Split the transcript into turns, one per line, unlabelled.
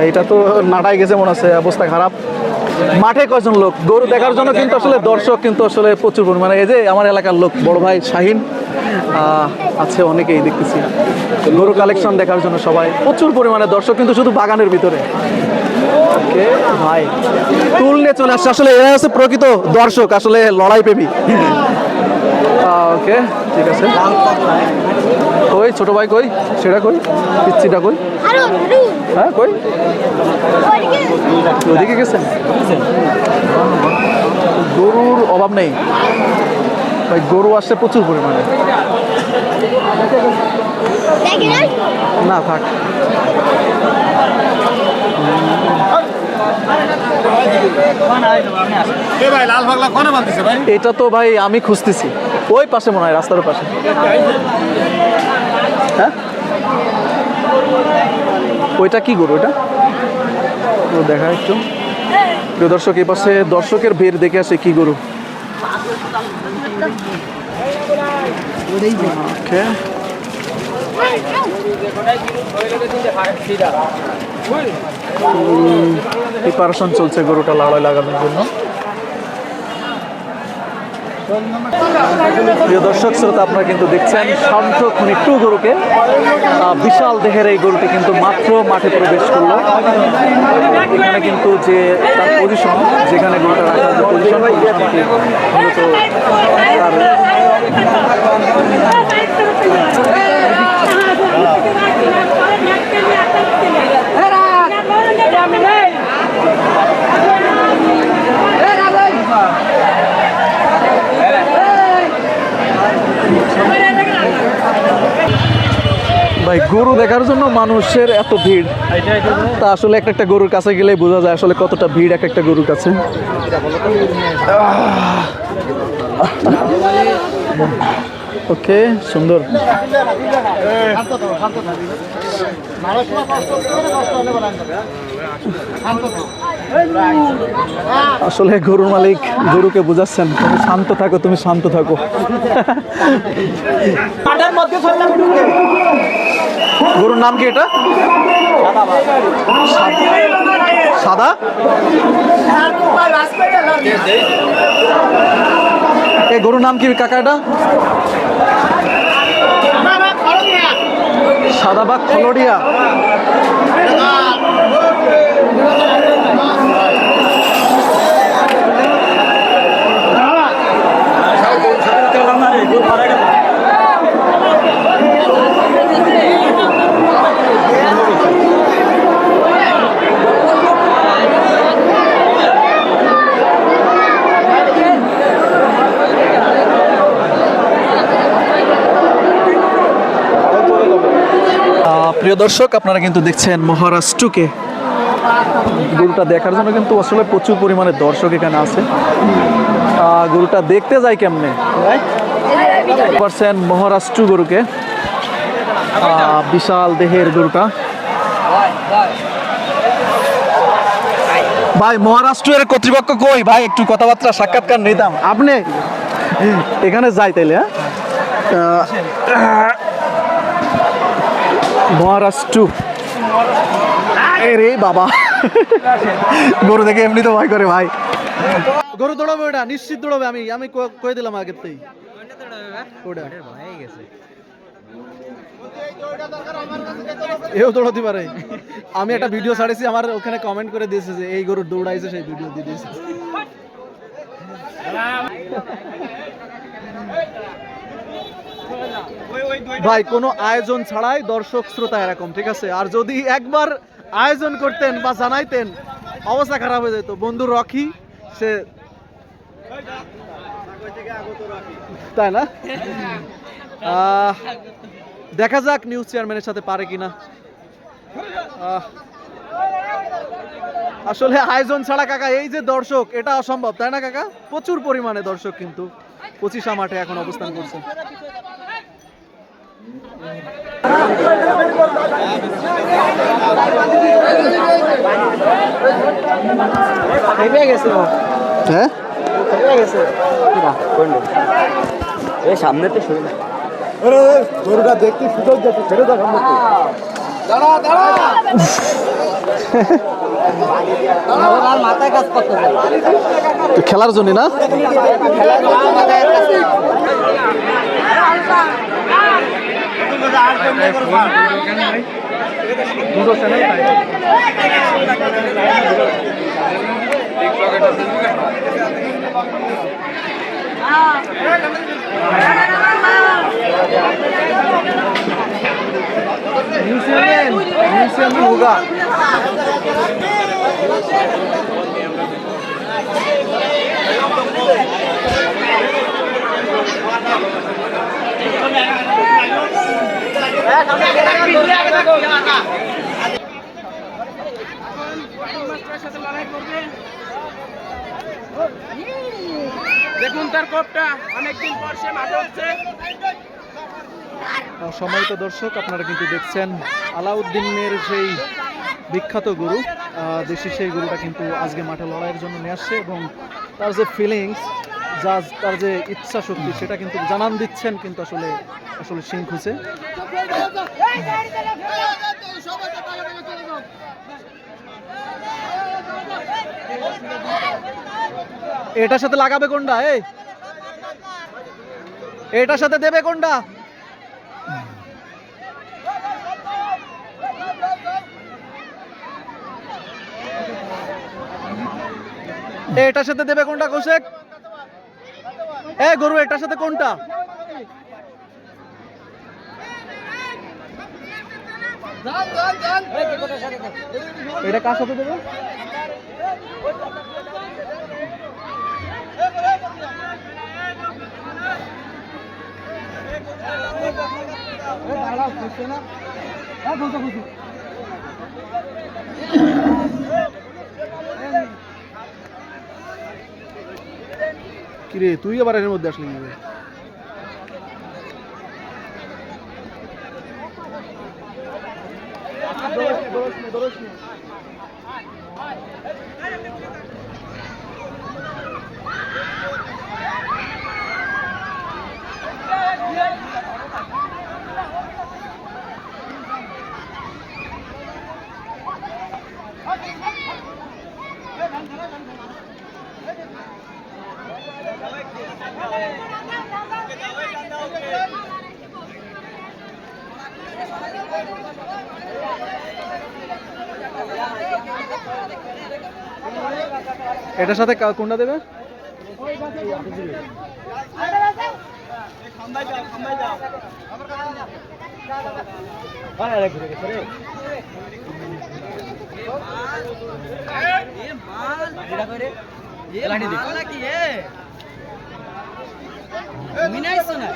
এটা তো নাটাই গেছে মনে হচ্ছে, অবস্থা খারাপ। মাঠে কয়জন লোক? গরু দেখার জন্য কিন্তু আসলে দর্শক কিন্তু আসলে প্রচুর পরিমাণে। এই যে আমার এলাকার লোক বড় ভাই শাহিন আছে, অনেকেই দেখতেছি গরু কালেকশন দেখার জন্য। সবাই প্রচুর পরিমাণে দর্শক কিন্তু শুধু বাগানের ভিতরে। ওকে ভাই, টুল নিয়ে চলে আসছে। আসলে এরা হচ্ছে প্রকৃত দর্শক, আসলে লড়াই প্রেমী। ওকে ঠিক আছে। কই ছোট ভাই কই? সেটা কই? পিচ্ছিটা কই? হ্যাঁ কই? ওদিকে গেছেন? গরুর অভাব নেই ভাই, গরু আসছে প্রচুর পরিমাণে। না থাক। এটা তো ভাই আমি খুঁজতেছি, ওই পাশে মনে হয়, রাস্তার পাশে। হ্যাঁ ওইটা কি গরু? ওটা তো দেখা একটু। প্রিয় দর্শক, এই পাশে দর্শকের ভিড় দেখে আসে কি গরু। ওকে প্রিপারেশন চলছে গরুটা লড়াই লাগানোর জন্য। প্রিয় দর্শক শ্রোতা, আপনারা কিন্তু দেখছেন শান্ত একটু গরুকে। বিশাল দেহের এই গরুটি কিন্তু মাত্র মাঠে প্রবেশ করলো। এখানে কিন্তু যে তার পজিশন, যেখানে গরুটা রাখার যে পজিশন, মূলত ভাই গরু দেখার জন্য মানুষের এত ভিড়, তা আসলে একটা একটা গরুর কাছে গেলে বোঝা যায় আসলে কতটা ভিড় এক একটা গরুর কাছে। ওকে সুন্দর। আসলে গরুর মালিক গরুকে বুঝাচ্ছেন, তুমি শান্ত থাকো, তুমি শান্ত থাকো। গরুর নাম কি এটা? সাদা। এই গরুর নাম কি কাকা? এটা সাদাবাগ খলড়িয়া। প্রিয় দর্শক, আপনারা কিন্তু দেখছেন মহারাষ্ট্রকে। গরুটা দেখার জন্য কিন্তু আসলে প্রচুর পরিমাণে দর্শক এখানে আছে। গরুটা দেখতে যায় কেমনে পারছেন মহারাষ্ট্র গরুকে। বিশাল দেহের গরুটা। ভাই মহারাষ্ট্রের কর্তৃপক্ষ কই ভাই? একটু কথাবার্তা সাক্ষাৎকার নিতাম। আপনি এখানে যাই তাইলে? মহারাষ্ট্র রে বাবা, গরু দেখে এমনি তো ভয় করে ভাই। গরু দৌড়াবে, ওটা নিশ্চিত দৌড়াবে। আমি কয়ে দিলাম আগের থেকে। এও দৌড়াতে পারে। আমি একটা ভিডিও ছাড়েছি, আমার ওখানে কমেন্ট করে দিয়েছে যে এই গরু দৌড়াইছে, সেই ভিডিও দিয়ে দিয়েছে। ভাই কোনো আয়োজন ছাড়াই দর্শক শ্রোতা এরকম, ঠিক আছে? আর যদি একবার আয়োজন করতেন বা জানাইতেন, অবস্থা খারাপ হয়ে যেত। বন্ধু রকি সে, তাই না? দেখা যাক নিউজ চেয়ারম্যানের সাথে পারে কিনা। আসলে আয়োজন ছাড়া কাকা এই যে দর্শক, এটা অসম্ভব, তাই না কাকা? প্রচুর পরিমাণে দর্শক কিন্তু 25 মাঠে এখন অবস্থান করছে। হ্যাঁ সামনে তো শুরু, গরুটা দেখতে সুযোগ যাচ্ছে, ছেড়ে দাও।
মাথায় কাজ করতেছে
তো খেলার জন্য না? মিউজিয়াম হোগা।
দেখুন তার কোপটা অনেকদিন পর সে মাঠে হচ্ছে।
সম্মানিত দর্শক, আপনারা কিন্তু দেখছেন আলাউদ্দিনের সেই বিখ্যাত গরু, দেশি সেই গরুটা কিন্তু আজকে মাঠে লড়াইয়ের জন্য নিয়ে আসছে এবং তার যে ফিলিংস, তার যে ইচ্ছা শক্তি, সেটা কিন্তু জানান দিচ্ছেন কিন্তু আসলে সিং খুঁজে। এটার সাথে লাগাবে কোনটা? এটার সাথে দেবে কোনটা? এটার সাথে দেবে কোনটা কৌশেক? গরু এটার সাথে কোনটা? এটা কার সাথে দেবে? কিরে, তুই আবার এর মধ্যে আসলি? এটার সাথে কোনটা দেবে?
মিনাইছো না